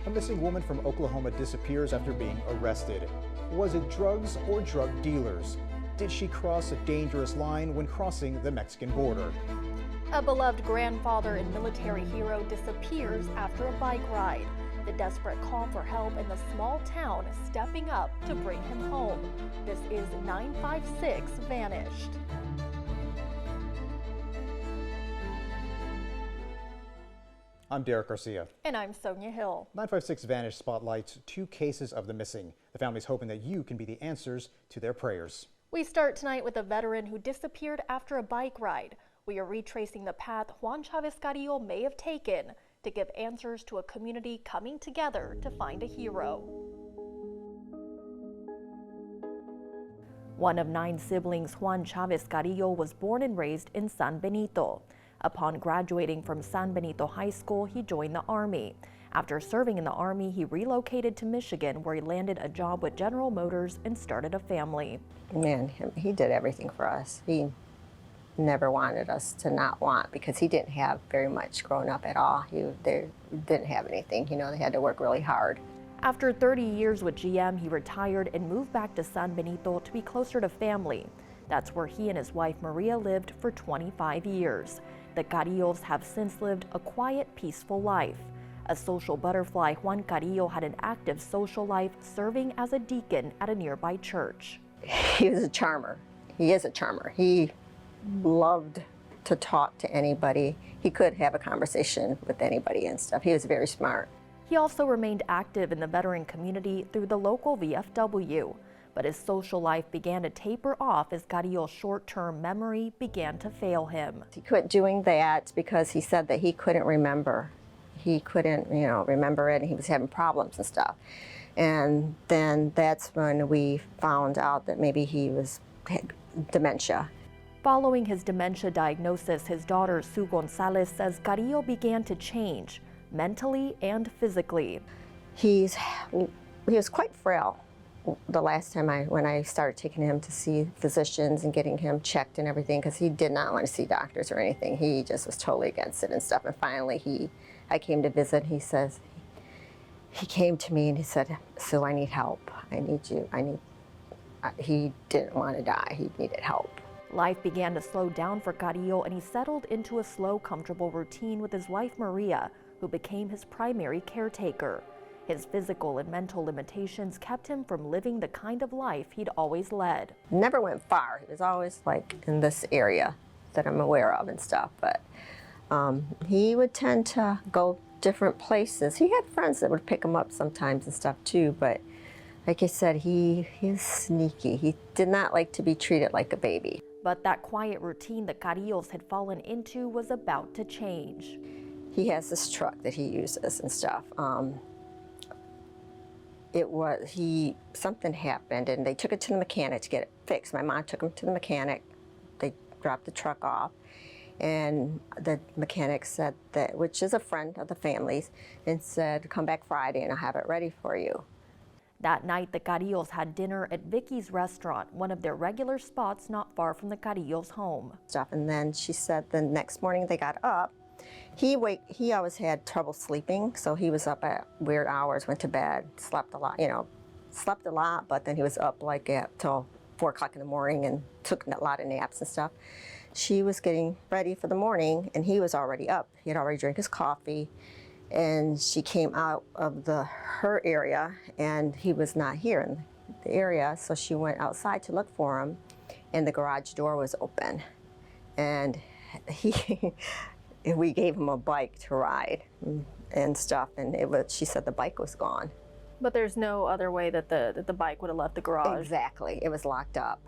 A missing woman from Oklahoma disappears after being arrested. Was it drugs or drug dealers? Did she cross a dangerous line when crossing the Mexican border? A beloved grandfather and military hero disappears after a bike ride. The desperate call for help in the small town stepping up to bring him home. This is 956 Vanished. I'm Derek Garcia. And I'm Sonia Hill. 956 Vanished spotlights 2 cases of the missing. The family's hoping that you can be the answers to their prayers. We start tonight with a veteran who disappeared after a bike ride. We are retracing the path Juan Chavez Carrillo may have taken to give answers to a community coming together to find a hero. One of 9 siblings, Juan Chavez Carrillo was born and raised in San Benito. Upon graduating from San Benito High School, he joined the Army. After serving in the Army, he relocated to Michigan, where he landed a job with General Motors and started a family. Man, he did everything for us. He never wanted us to not want, because he didn't have very much growing up at all. They didn't have anything. You know, they had to work really hard. After 30 years with GM, he retired and moved back to San Benito to be closer to family. That's where he and his wife Maria lived for 25 years. The Carrillos have since lived a quiet, peaceful life. A social butterfly, Juan Carrillo had an active social life, serving as a deacon at a nearby church. He was a charmer. He is a charmer. He loved to talk to anybody. He could have a conversation with anybody and stuff. He was very smart. He also remained active in the veteran community through the local VFW. But his social life began to taper off as Carrillo's short-term memory began to fail him. He quit doing that because he said that he couldn't remember. He couldn't, remember it, and he was having problems and stuff. And then that's when we found out that maybe he had dementia. Following his dementia diagnosis, his daughter Sue Gonzalez says Carrillo began to change, mentally and physically. He was quite frail. The last time when I started taking him to see physicians and getting him checked and everything, because he did not want to see doctors or anything. He just was totally against it and stuff. And finally I came to visit. He came to me and he said, "Sue, I need help. I need you. He didn't want to die. He needed help." Life began to slow down for Carrillo, and he settled into a slow, comfortable routine with his wife Maria, who became his primary caretaker. His physical and mental limitations kept him from living the kind of life he'd always led. Never went far. He was always like in this area that I'm aware of and stuff, but he would tend to go different places. He had friends that would pick him up sometimes and stuff too, but like I said, he is sneaky. He did not like to be treated like a baby. But that quiet routine that Carrillos had fallen into was about to change. He has this truck that he uses and stuff. Something happened and they took it to the mechanic to get it fixed. My mom took him to the mechanic. They dropped the truck off, and the mechanic said that, which is a friend of the family's, and said, "Come back Friday and I'll have it ready for you." That night, the Carrillos had dinner at Vicky's restaurant, one of their regular spots not far from the Carrillos' home. And then she said the next morning they got up. He always had trouble sleeping, so he was up at weird hours, went to bed, slept a lot, but then he was up like till 4 o'clock in the morning and took a lot of naps and stuff. She was getting ready for the morning and he was already up. He had already drank his coffee, and she came out of her area and he was not here in the area, so she went outside to look for him, and the garage door was open, and we gave him a bike to ride and stuff, and she said the bike was gone. But there's no other way that the bike would have left the garage. Exactly. It was locked up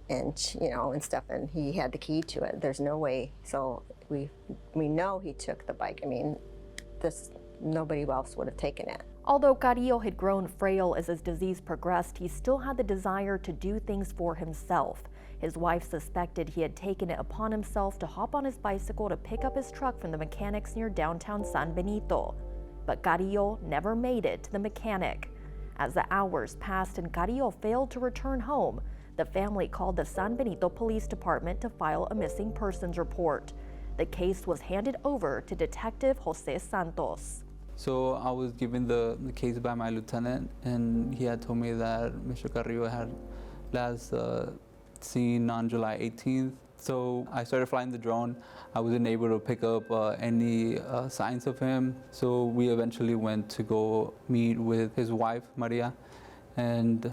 and stuff, and he had the key to it. There's no way. So we know he took the bike. I mean, nobody else would have taken it. Although Carrillo had grown frail as his disease progressed, he still had the desire to do things for himself. His wife suspected he had taken it upon himself to hop on his bicycle to pick up his truck from the mechanics near downtown San Benito. But Carrillo never made it to the mechanic. As the hours passed and Carrillo failed to return home, the family called the San Benito Police Department to file a missing persons report. The case was handed over to Detective Jose Santos. So I was given the case by my lieutenant, and he had told me that Mr. Carrillo had last seen on July 18th. So I started flying the drone. I wasn't able to pick up any signs of him. So we eventually went to go meet with his wife, Maria, and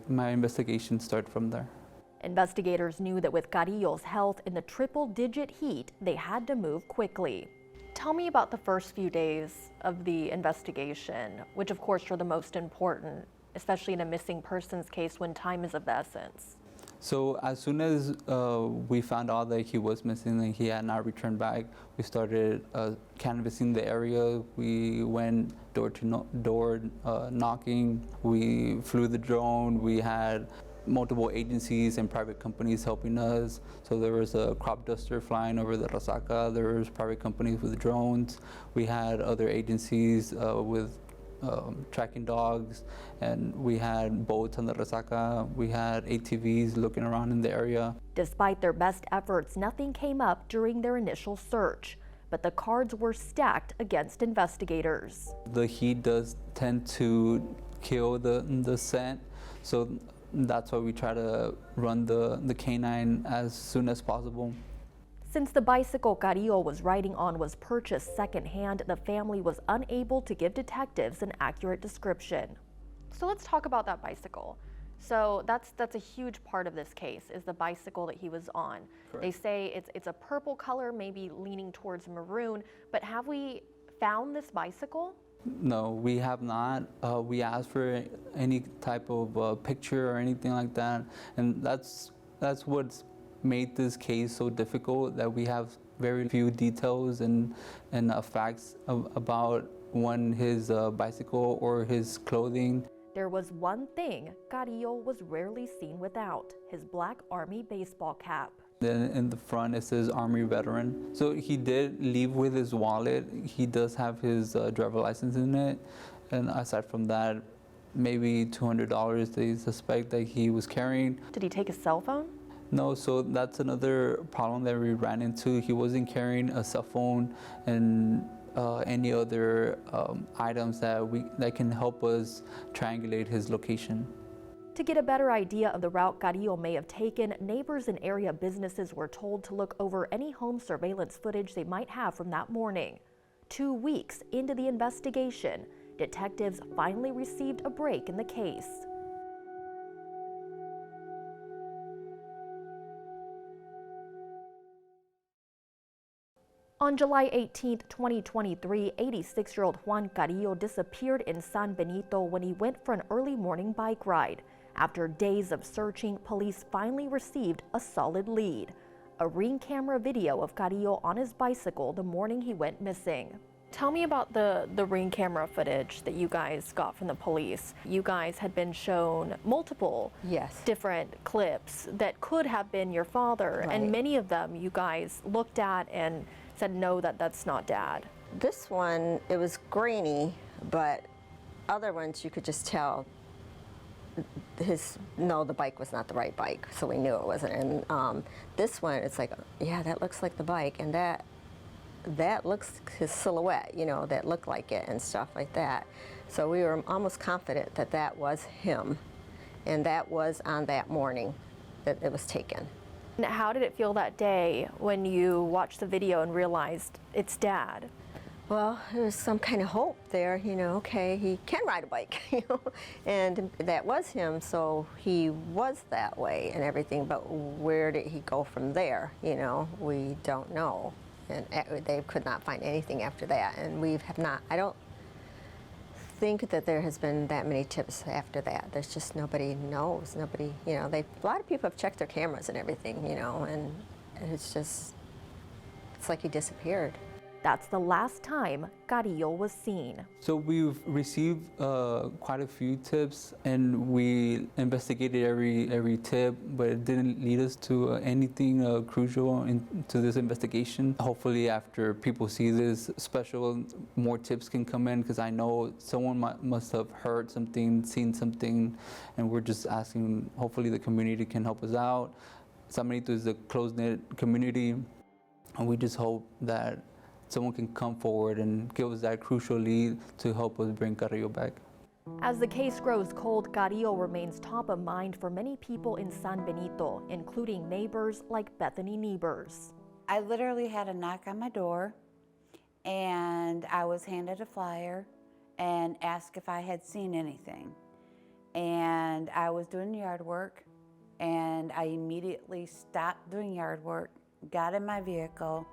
my investigation started from there. Investigators knew that with Carrillo's health in the triple-digit heat, they had to move quickly. Tell me about the first few days of the investigation, which of course are the most important, especially in a missing persons case when time is of the essence. So as soon as we found out that he was missing and he had not returned back, we started canvassing the area. We went door to door knocking. We flew the drone. We had multiple agencies and private companies helping us. So there was a crop duster flying over the Resaca. There was private companies with drones. We had other agencies with tracking dogs, and we had boats on the Resaca. We had ATVs looking around in the area. Despite their best efforts, nothing came up during their initial search, but the cards were stacked against investigators. The heat does tend to kill the scent, so that's why we try to run the canine as soon as possible. Since the bicycle Carrillo was riding on was purchased secondhand, the family was unable to give detectives an accurate description. So let's talk about that bicycle. So that's a huge part of this case, is the bicycle that he was on. Correct. They say it's a purple color, maybe leaning towards maroon, but have we found this bicycle? No, we have not. We asked for any type of picture or anything like that, and that's what's made this case so difficult, that we have very few details and facts about his bicycle or his clothing. There was one thing Carrillo was rarely seen without: his black Army baseball cap. Then in the front it says Army veteran. So he did leave with his wallet. He does have his driver license in it, and aside from that, maybe $200 they suspect that he was carrying. Did he take his cell phone? No, so that's another problem that we ran into. He wasn't carrying a cell phone and any other items that can help us triangulate his location. To get a better idea of the route Carrillo may have taken, neighbors and area businesses were told to look over any home surveillance footage they might have from that morning. 2 weeks into the investigation, detectives finally received a break in the case. On July 18, 2023, 86-year-old Juan Carrillo disappeared in San Benito when he went for an early morning bike ride. After days of searching, police finally received a solid lead: a Ring camera video of Carrillo on his bicycle the morning he went missing. Tell me about the Ring camera footage that you guys got from the police. You guys had been shown multiple different clips that could have been your father, and many of them you guys looked at and said, no, that's not Dad. This one, it was grainy, but other ones you could just tell the bike was not the right bike, so we knew it wasn't. And this one, it's like, yeah, that looks like the bike, and that looks his silhouette, that looked like it and stuff like that. So we were almost confident that that was him, and that was on that morning that it was taken. And how did it feel that day when you watched the video and realized it's Dad? Well, there was some kind of hope there, okay, he can ride a bike, and that was him, so he was that way and everything, but where did he go from there, we don't know. And they could not find anything after that, and I don't think that there has been that many tips after that. There's just nobody knows, a lot of people have checked their cameras and everything, and it's like he disappeared. That's the last time Carrillo was seen. So we've received quite a few tips, and we investigated every tip, but it didn't lead us to anything crucial into this investigation. Hopefully after people see this special, more tips can come in, because I know someone must have heard something, seen something, and we're just asking, hopefully the community can help us out. San Benito is a close-knit community, and we just hope that someone can come forward and give us that crucial lead to help us bring Carrillo back. As the case grows cold, Carrillo remains top of mind for many people in San Benito, including neighbors like Bethany Niebers. I literally had a knock on my door, and I was handed a flyer and asked if I had seen anything. And I was doing yard work, and I immediately stopped doing yard work, got in my vehicle,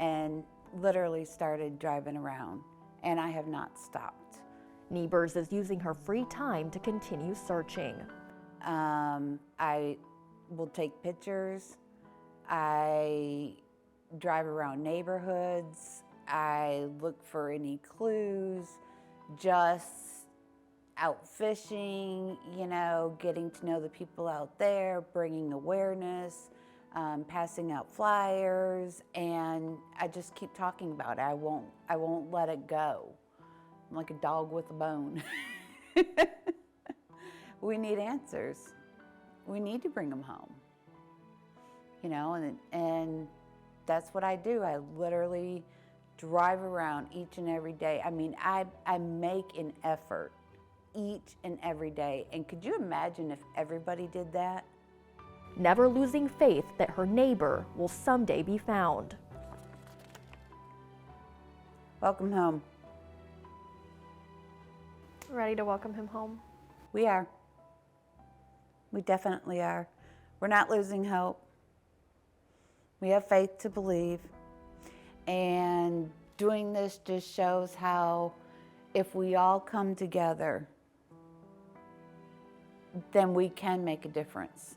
and literally started driving around, and I have not stopped. Niebers is using her free time to continue searching. I will take pictures. I drive around neighborhoods. I look for any clues, just out fishing, you know, getting to know the people out there, bringing awareness, passing out flyers, and I just keep talking about it. I won't let it go. I'm like a dog with a bone. We need answers. We need to bring them home. You know, and that's what I do. I literally drive around each and every day. I mean, I make an effort each and every day. And could you imagine if everybody did that? Never losing faith that her neighbor will someday be found. Welcome home. Ready to welcome him home? We are. We definitely are. We're not losing hope. We have faith to believe. And doing this just shows how if we all come together, then we can make a difference.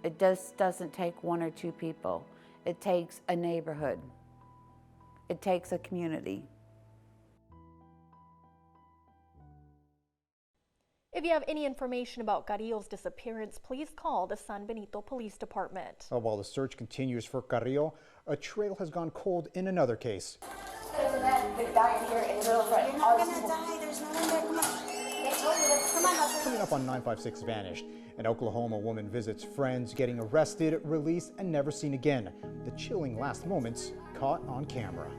It just doesn't take one or two people. It takes a neighborhood. It takes a community. If you have any information about Carrillo's disappearance, please call the San Benito Police Department. While the search continues for Carrillo, a trail has gone cold in another case. There's a man dying here in the middle of front. You're not gonna die. There's no one there. Come on. They told you that. Come on, husband. Coming up on 956 Vanished, an Oklahoma woman visits friends getting arrested, released, and never seen again. The chilling last moments caught on camera.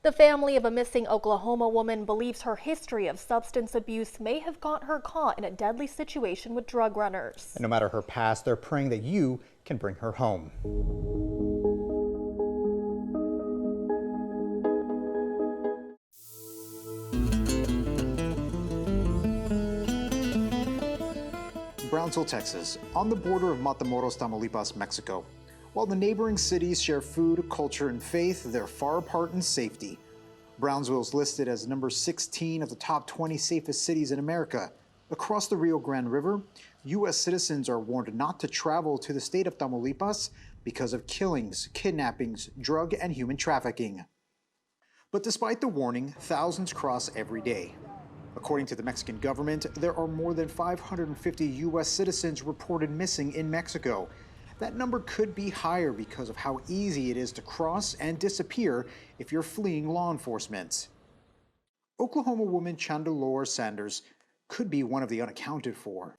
The family of a missing Oklahoma woman believes her history of substance abuse may have got her caught in a deadly situation with drug runners. And no matter her past, they're praying that you can bring her home. Brownsville, Texas, on the border of Matamoros, Tamaulipas, Mexico. While the neighboring cities share food, culture, and faith, they're far apart in safety. Brownsville is listed as number 16 of the top 20 safest cities in America. Across the Rio Grande River, U.S. citizens are warned not to travel to the state of Tamaulipas because of killings, kidnappings, drug and human trafficking. But despite the warning, thousands cross every day. According to the Mexican government, there are more than 550 U.S. citizens reported missing in Mexico. That number could be higher because of how easy it is to cross and disappear if you're fleeing law enforcement. Oklahoma woman Chandelore Sanders could be one of the unaccounted for.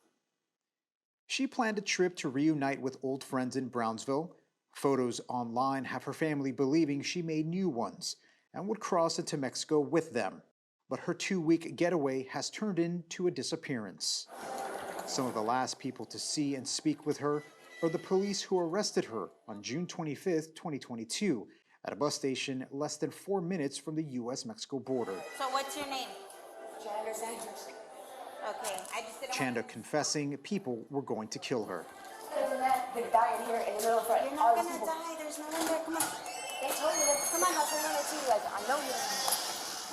She planned a trip to reunite with old friends in Brownsville. Photos online have her family believing she made new ones and would cross into Mexico with them. But her 2-week getaway has turned into a disappearance. Some of the last people to see and speak with her are the police who arrested her on June 25, 2022, at a bus station less than 4 minutes from the U.S.-Mexico border. So what's your name? Chanda Sanders. Okay, I just didn't. Chanda confessing people were going to kill her. There's a man dying here in the middle of front. You're not gonna die. There's no one there. Come on. They told you that. Come on, husband. Let me see you guys. I know you.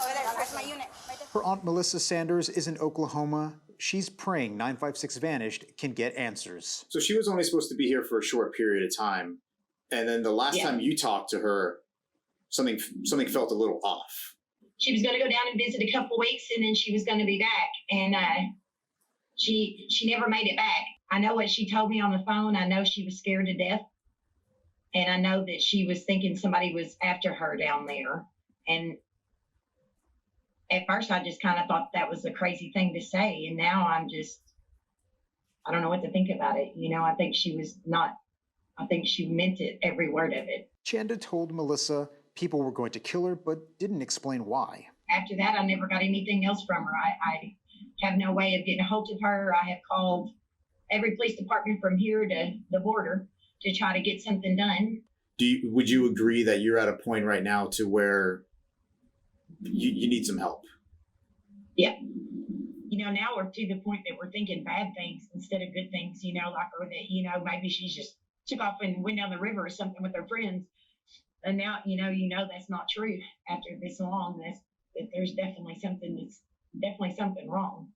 Over there. That's my unit. Right there. Her aunt Melissa Sanders is in Oklahoma. She's praying 956 Vanished can get answers. So she was only supposed to be here for a short period of time. And then the last time you talked to her, something felt a little off. She was going to go down and visit a couple weeks, and then she was going to be back. And she never made it back. I know what she told me on the phone. I know she was scared to death. And I know that she was thinking somebody was after her down there. And at first, I just kind of thought that was a crazy thing to say. And now I don't know what to think about it. You know, I think she was not I think she meant it, every word of it. Chanda told Melissa people were going to kill her, but didn't explain why. After that, I never got anything else from her. I have no way of getting a hold of her. I have called every police department from here to the border to try to get something done. Would you agree that you're at a point right now to where you need some help? Yeah. You know, now we're to the point that we're thinking bad things instead of good things, you know, like, or that, you know, maybe she just took off and went down the river or something with her friends. And now, you know that's not true after this long. That there's definitely something wrong.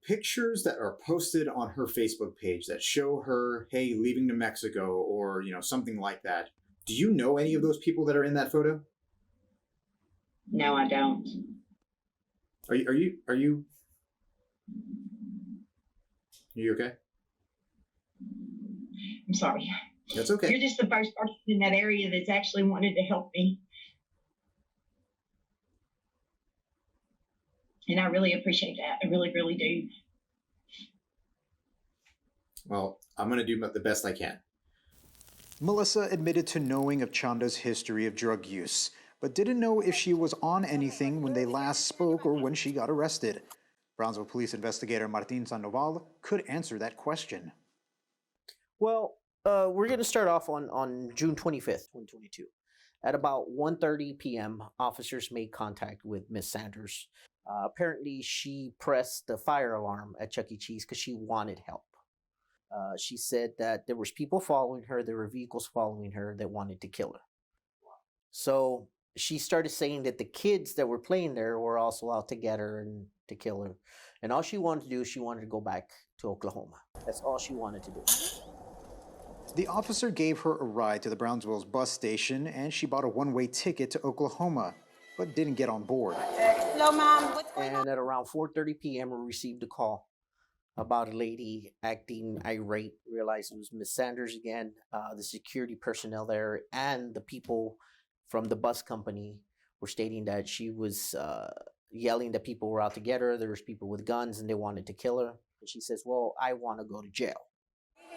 Pictures that are posted on her Facebook page that show her, hey, leaving New Mexico, or something like that. Do you know any of those people that are in that photo? No, I don't. Are you okay? I'm sorry. That's okay. You're just the first person in that area that's actually wanted to help me. And I really appreciate that. I really, really do. Well, I'm going to do the best I can. Melissa admitted to knowing of Chanda's history of drug use, but didn't know if she was on anything when they last spoke or when she got arrested. Brownsville Police investigator Martin Sandoval could answer that question. Well, we're going to start off on June 25th, 2022. At about 1:30 p.m., officers made contact with Miss Sanders. Apparently, she pressed the fire alarm at Chuck E. Cheese because she wanted help. She said that there was people following her, there were vehicles following her that wanted to kill her. So she started saying that the kids that were playing there were also out to get her and to kill her. And all she wanted to do is she wanted to go back to Oklahoma. That's all she wanted to do. The officer gave her a ride to the Brownsville's bus station, and she bought a one-way ticket to Oklahoma, but didn't get on board. Hello, Mom. What's going on? And at around 4:30 p.m., we received a call about a lady acting irate. Realized it was Miss Sanders again. The security personnel there and the people from the bus company were stating that she was yelling that people were out to get her. There was people with guns and they wanted to kill her. And she says, well, I want to go to jail.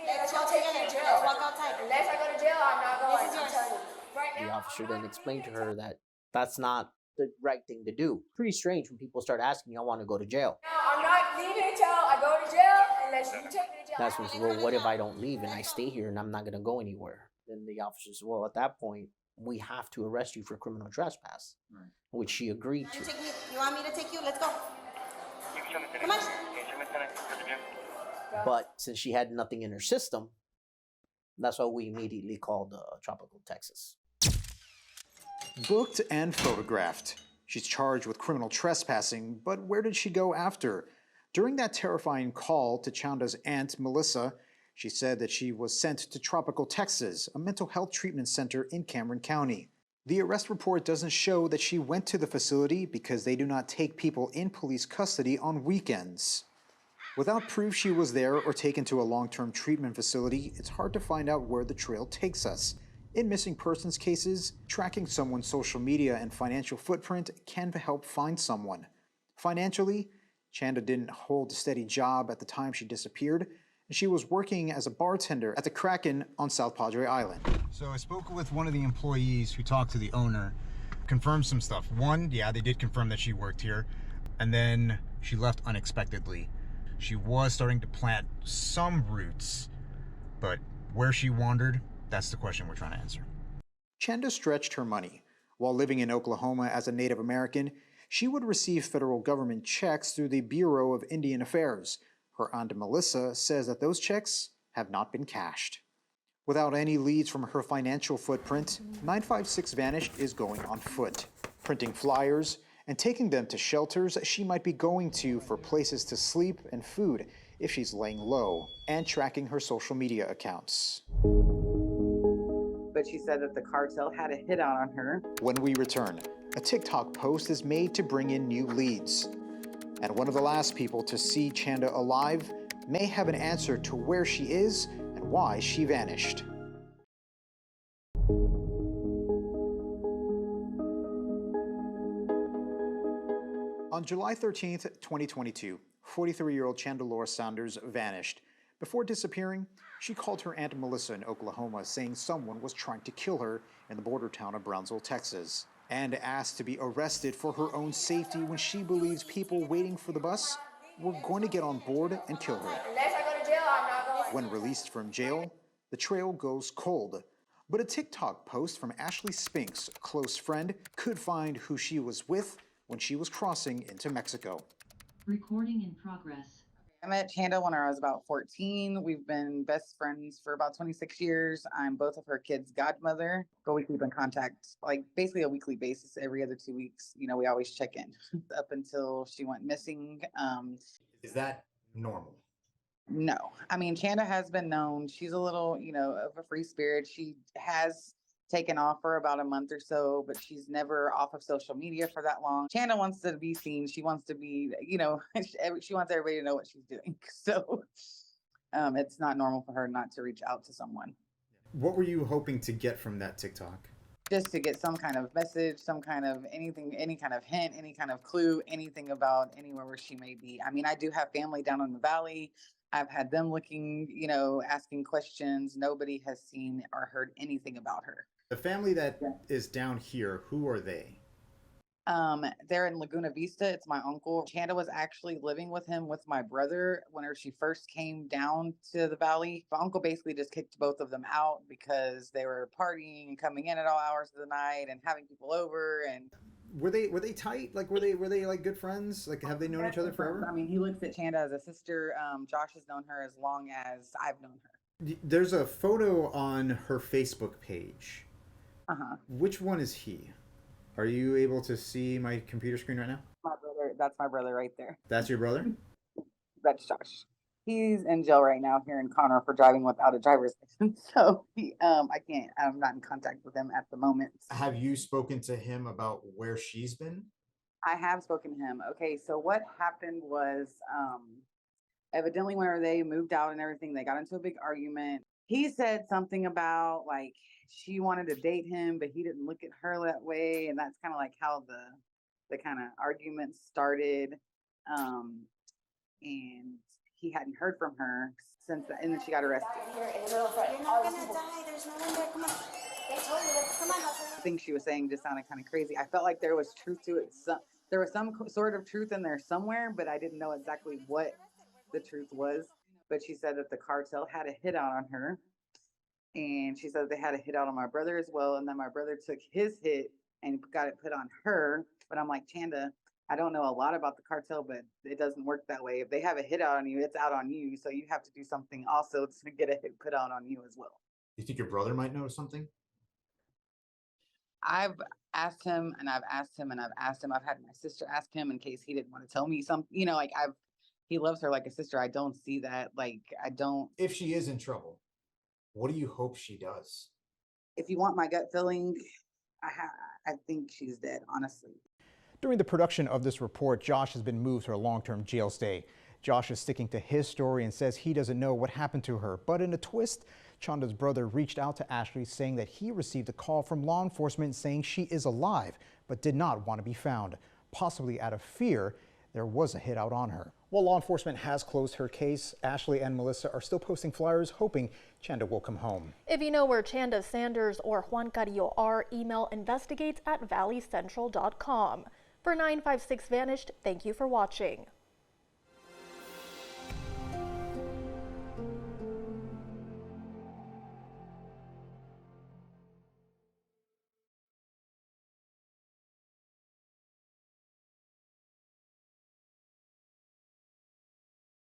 Let's go take it to jail. Let's walk outside. Unless I go to jail, I'm not going. This is yours. Right now. The officer then explained to her that that's not the right thing to do. Pretty strange when people start asking me, I want to go to jail. No, I'm not leaving until I go to jail unless you take me to jail. That's when she said, well, what if I don't leave and I stay here and I'm not going to go anywhere? Then the officer says, well, at that point, we have to arrest you for criminal trespass, right, which she agreed to. You want me to take you? Let's go. Come on. But since she had nothing in her system, that's why we immediately called Tropical Texas. Booked and photographed. She's charged with criminal trespassing, but where did she go after? During that terrifying call to Chanda's aunt, Melissa, she said that she was sent to Tropical Texas, a mental health treatment center in Cameron County. The arrest report doesn't show that she went to the facility because they do not take people in police custody on weekends. Without proof she was there or taken to a long-term treatment facility, it's hard to find out where the trail takes us. In missing persons cases, tracking someone's social media and financial footprint can help find someone. Financially, Chanda didn't hold a steady job at the time she disappeared, and she was working as a bartender at the Kraken on South Padre Island. So I spoke with one of the employees who talked to the owner, confirmed some stuff. One, yeah, they did confirm that she worked here, and then she left unexpectedly. She was starting to plant some roots, but where she wandered, that's the question we're trying to answer. Chanda stretched her money. While living in Oklahoma as a Native American, she would receive federal government checks through the Bureau of Indian Affairs. Her aunt Melissa says that those checks have not been cashed. Without any leads from her financial footprint, 956 Vanished is going on foot, printing flyers and taking them to shelters she might be going to for places to sleep and food if she's laying low, and tracking her social media accounts. But she said that the cartel had a hit out on her. When we return, a TikTok post is made to bring in new leads. And one of the last people to see Chanda alive may have an answer to where she is and why she vanished. On July 13th, 2022, 43-year-old Chanda Laura Saunders vanished. Before disappearing, she called her Aunt Melissa in Oklahoma, saying someone was trying to kill her in the border town of Brownsville, Texas, and asked to be arrested for her own safety when she believes people waiting for the bus were going to get on board and kill her. Unless I go to jail, I'm not going. When released from jail, the trail goes cold. But a TikTok post from Ashley Spinks, a close friend, could find who she was with when she was crossing into Mexico. Recording in progress. I met Chanda when I was about 14. We've been best friends for about 26 years. I'm both of her kids' godmother, but we keep in contact like basically a weekly basis every other 2 weeks. You know, we always check in up until she went missing. Is that normal? No, I mean, Chanda has been known. She's a little, you know, of a free spirit. She has taken off for about a month or so, but she's never off of social media for that long. Chanda wants to be seen. She wants to be, you know, she wants everybody to know what she's doing. So it's not normal for her not to reach out to someone. What were you hoping to get from that TikTok? Just to get some kind of message, some kind of anything, any kind of hint, any kind of clue, anything about anywhere where she may be. I mean, I do have family down in the valley. I've had them looking, you know, asking questions. Nobody has seen or heard anything about her. The family that is down here, who are they? They're in Laguna Vista. It's my uncle. Chanda was actually living with him with my brother whenever she first came down to the valley. My uncle basically just kicked both of them out because they were partying and coming in at all hours of the night and having people over. And Were they tight? Like were they like good friends? Like have they known each other forever? I mean, he looks at Chanda as a sister. Josh has known her as long as I've known her. There's a photo on her Facebook page. Uh-huh. Which one is he? Are you able to see my computer screen right now? My brother, that's my brother right there. That's your brother? That's Josh. He's in jail right now here in Conroe for driving without a driver's license. So I'm not in contact with him at the moment. Have you spoken to him about where she's been? I have spoken to him. Okay, so what happened was evidently whenever they moved out and everything, they got into a big argument. He said something about like she wanted to date him, but he didn't look at her that way. And that's kind of like how the kind of argument started. And he hadn't heard from her since, and then she got arrested. Here in the middle front. You're not gonna die. There's no one there. Come on. They told you. Come on. I think she was saying just sounded kind of crazy. I felt like there was truth to it. There was some sort of truth in there somewhere, but I didn't know exactly what the truth was. But she said that the cartel had a hit out on her. And she said they had a hit out on my brother as well. And then my brother took his hit and got it put on her. But I'm like, Chanda, I don't know a lot about the cartel, but it doesn't work that way. If they have a hit out on you, it's out on you. So you have to do something also to get a hit put out on you as well. You think your brother might know something? I've asked him and I've asked him and I've asked him. I've had my sister ask him in case he didn't want to tell me something, you know, like he loves her like a sister. I don't see that. Like, I don't. If she is in trouble, what do you hope she does? If you want my gut feeling, I think she's dead, honestly. During the production of this report, Josh has been moved to a long-term jail stay. Josh is sticking to his story and says he doesn't know what happened to her. But in a twist, Chanda's brother reached out to Ashley saying that he received a call from law enforcement saying she is alive, but did not want to be found. Possibly out of fear, there was a hit out on her. While law enforcement has closed her case, Ashley and Melissa are still posting flyers hoping Chanda will come home. If you know where Chanda Sanders or Juan Carrillo are, email investigates@valleycentral.com. For 956 Vanished, thank you for watching.